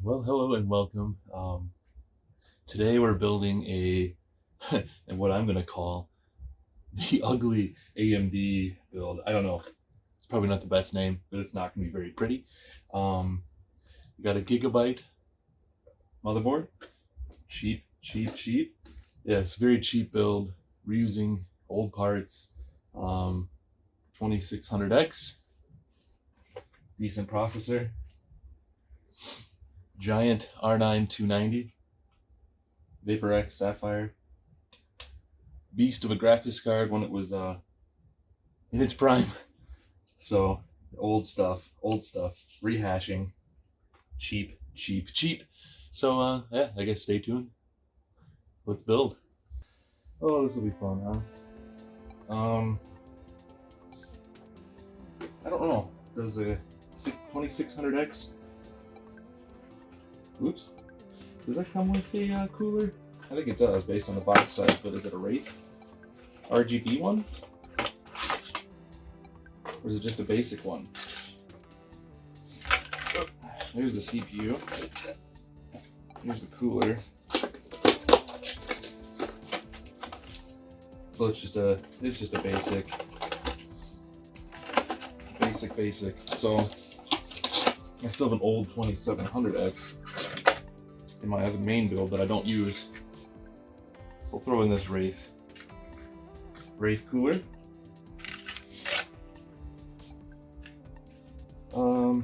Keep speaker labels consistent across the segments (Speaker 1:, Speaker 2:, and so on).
Speaker 1: Well, hello and welcome. Today we're building a, and what I'm going to call the ugly AMD build. I don't know. It's probably not the best name, but it's not going to be very pretty. We got a gigabyte motherboard. Cheap. Yeah, it's a very cheap build. We're using old parts. 2600X. Decent processor. Giant R9 290, VaporX Sapphire, beast of a graphics card when it was in its prime. So old stuff, rehashing, cheap. So yeah, I guess stay tuned. Let's build. Oh, this will be fun, huh? I don't know. Does a 2600X? Oops. Does that come with a cooler? I think it does based on the box size, but is it a Wraith RGB one? Or is it just a basic one? Oh, there's the CPU. Here's the cooler. So it's just a basic. So I still have an old 2700X in my other main build that I don't use. So I'll throw in this Wraith cooler. Put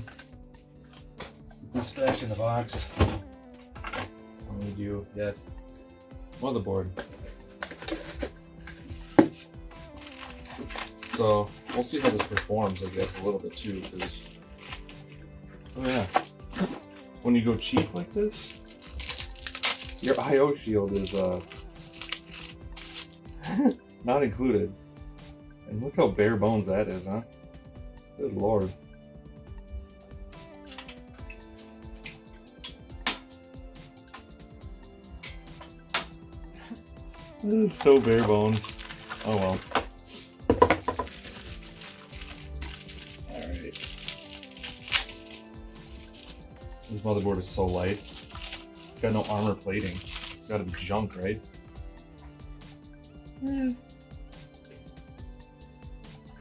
Speaker 1: this back in the box. I'm gonna do that motherboard. So we'll see how this performs, I guess, a little bit too, because oh yeah, when you go cheap like this, your I/O shield is not included. And look how bare bones that is, huh? Good lord. This is so bare bones. Oh well. Alright. This motherboard is so light. It's got no armor plating. It's gotta be junk, right?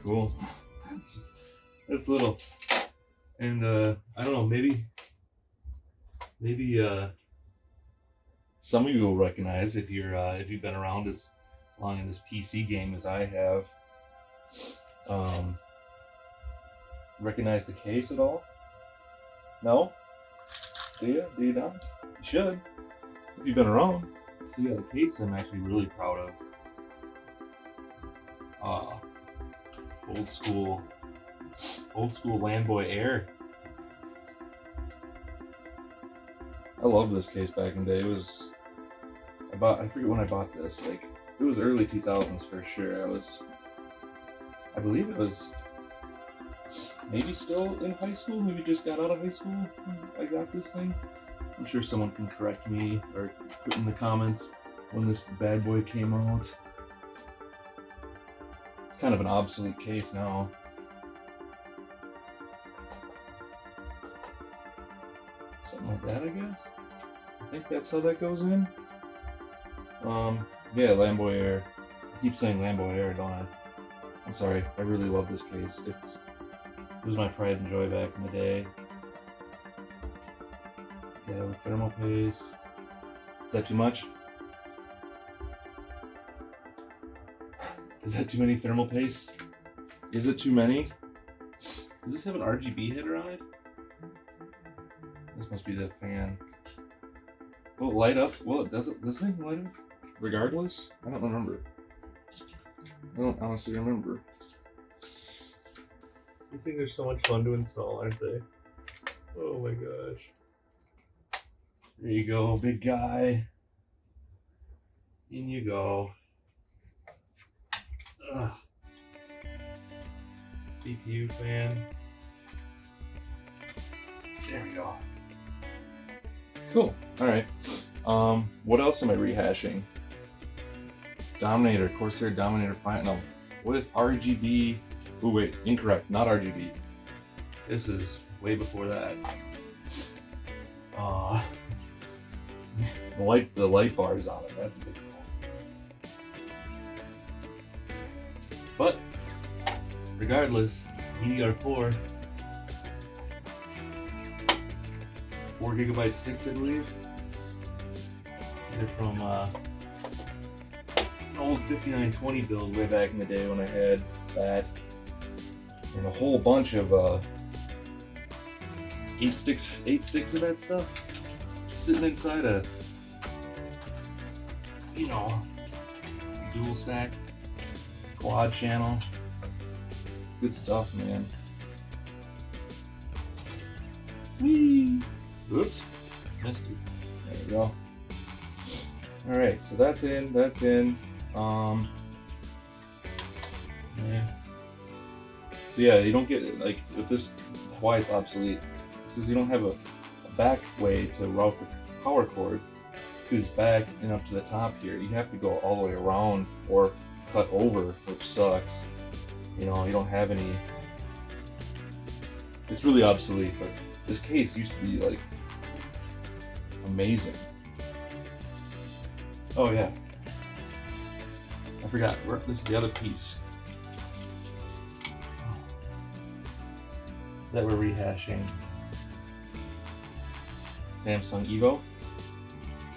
Speaker 1: Cool. That's little. And I don't know, maybe some of you will recognize if you've been around as long in this PC game as I have. Recognize the case at all? No? Do you? Do you not? You should, if you've been around. So yeah, the case I'm actually really proud of. Old school Landboy Air. I loved this case back in the day. It was, I forget when I bought this, like, it was early 2000s for sure. I believe it was maybe still in high school, maybe just got out of high school when I got this thing. I'm sure someone can correct me or put in the comments when this bad boy came out. It's kind of an obsolete case now. Something like that, I guess. I think that's how that goes in. Yeah, Landboy Air. I keep saying Landboy Air, don't I? I'm sorry, I really love this case. It was my pride and joy back in the day. Yeah, with thermal paste. Is that too much? Is that too many thermal pastes? Is it too many? Does this have an RGB header on it? This must be the fan. Will it light up? Well, does it? This thing light up? Regardless? I don't remember. I don't honestly remember.
Speaker 2: These things are so much fun to install, aren't they? Oh my gosh.
Speaker 1: There you go, big guy. In you go. Ugh. CPU fan. There we go. Cool. Alright. What else am I rehashing? Dominator, Corsair Dominator Platinum with RGB. Oh wait, incorrect, not RGB. This is way before that. The light bar is on it. That's a big deal. But regardless, DDR4, 4GB sticks, I believe. They're from an old 5920 build way back in the day when I had that, and a whole bunch of 8 sticks of that stuff sitting inside a, dual stack quad channel. Good stuff, man. Whee! Oops, missed it. There we go. All right, so that's in. Yeah. So yeah, you don't get, like, with this, why it's obsolete. This is, you don't have a back way to route the power cord to its back and up to the top here. You have to go all the way around or cut over, which sucks. You don't have any. It's really obsolete, but this case used to be like amazing. Oh yeah, I forgot. This is the other piece that we're rehashing. Samsung Evo.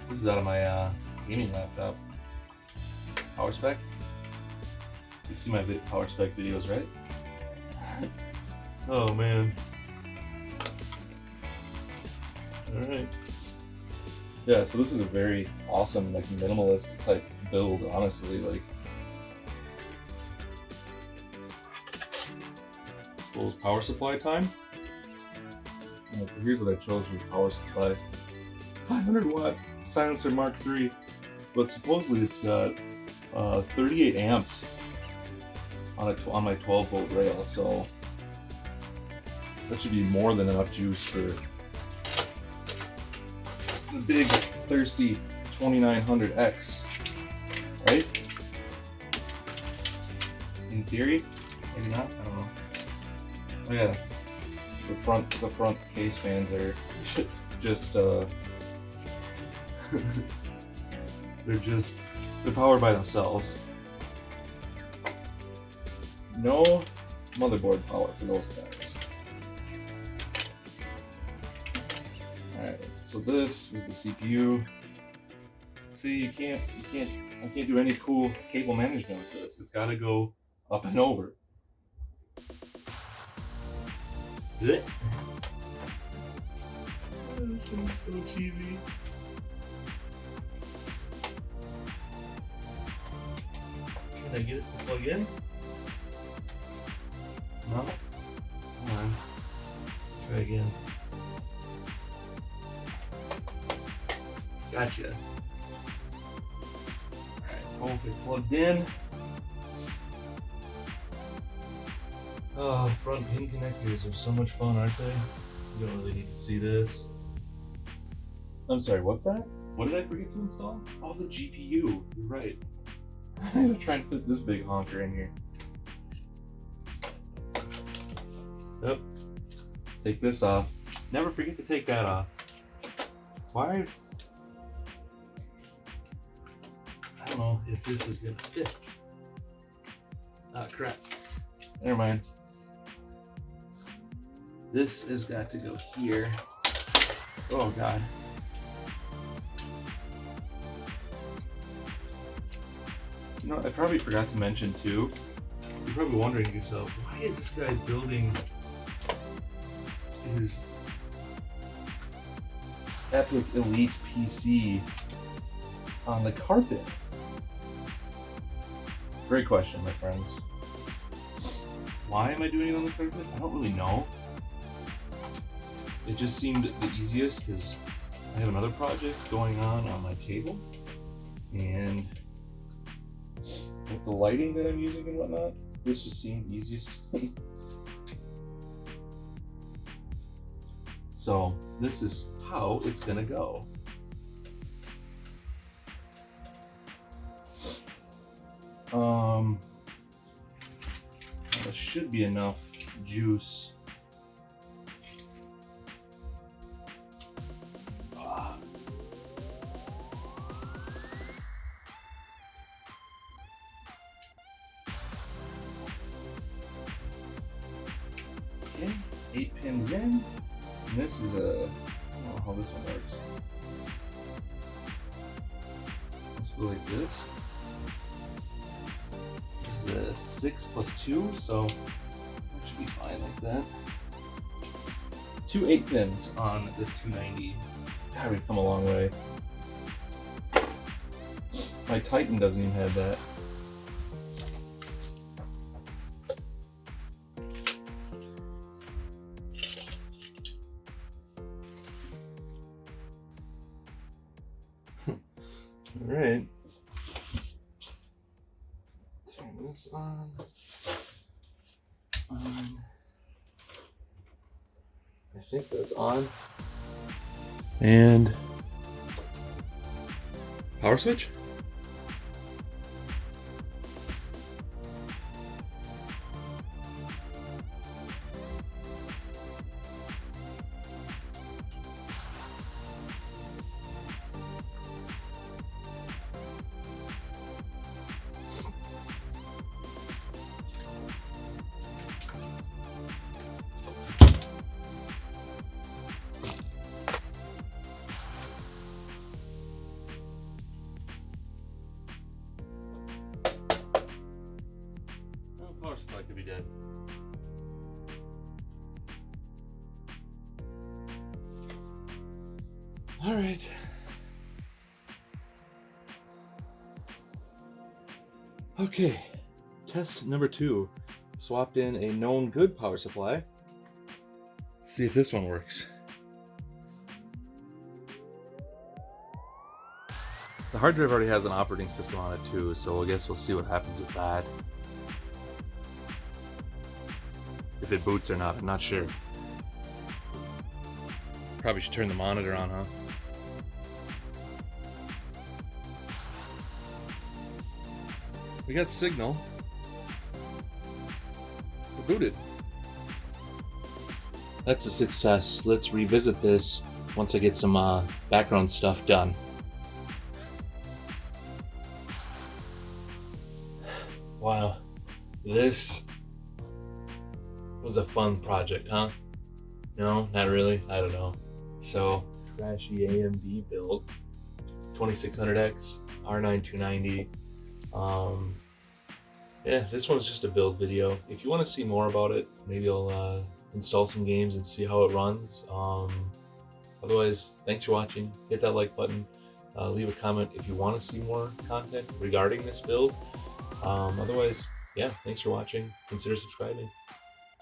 Speaker 1: This is out of my gaming laptop. Power spec. You see my power spec videos, right? Oh man. Alright. Yeah, so this is a very awesome, like, minimalist type build, honestly. Like, full power supply time. And here's what I chose for power supply. 500 watt silencer Mark III, but supposedly it's got 38 amps on my 12 volt rail, so that should be more than enough juice for the big thirsty 2900X, right? In theory, maybe not. I don't know. Oh yeah, the front case fans are just they're powered by themselves. No motherboard power for those guys. Alright, so this is the CPU. See, I can't do any cool cable management with this. It's gotta go up and over. This one's so cheesy. Can I get it to plug in? No? Come on. Try again. Gotcha. Alright, hopefully plugged in. Oh, front pin connectors are so much fun, aren't they? You don't really need to see this. I'm sorry, what's that? What did I forget to install? Oh, the GPU. You're right. I'm gonna try and fit this big honker in here. Yep. Take this off. Never forget to take that off. Why? I don't know if this is gonna fit. Ah, crap. Never mind. This has got to go here. Oh God. You know, I probably forgot to mention too, you're probably wondering to yourself, why is this guy building his Epic Elite PC on the carpet? Great question, my friends. Why am I doing it on the carpet? I don't really know. It just seemed the easiest because I have another project going on my table, and with the lighting that I'm using and whatnot, this just seemed easiest. So this is how it's gonna go. There should be enough juice. 8 pins in. And this is a, I don't know how this one works. Let's go like this. This is a 6 plus 2, so that should be fine like that. 2 8 pins on this 290. God, we've come a long way. My Titan doesn't even have that. Alright. Turn this on. I think that's on. And power switch? Power supply could be dead. All right. Okay, test number 2. Swapped in a known good power supply. Let's see if this one works. The hard drive already has an operating system on it too, so I guess we'll see what happens with that. If it boots or not, I'm not sure. Probably should turn the monitor on, huh? We got signal. We're booted. That's a success. Let's revisit this once I get some background stuff done. Wow, this was a fun project, huh? No, not really. I don't know. So, trashy AMD build, 2600X, R9 290. Yeah, this one's just a build video. If you want to see more about it, maybe I'll install some games and see how it runs. Otherwise, thanks for watching. Hit that like button. Leave a comment if you want to see more content regarding this build. Otherwise, yeah, thanks for watching. Consider subscribing.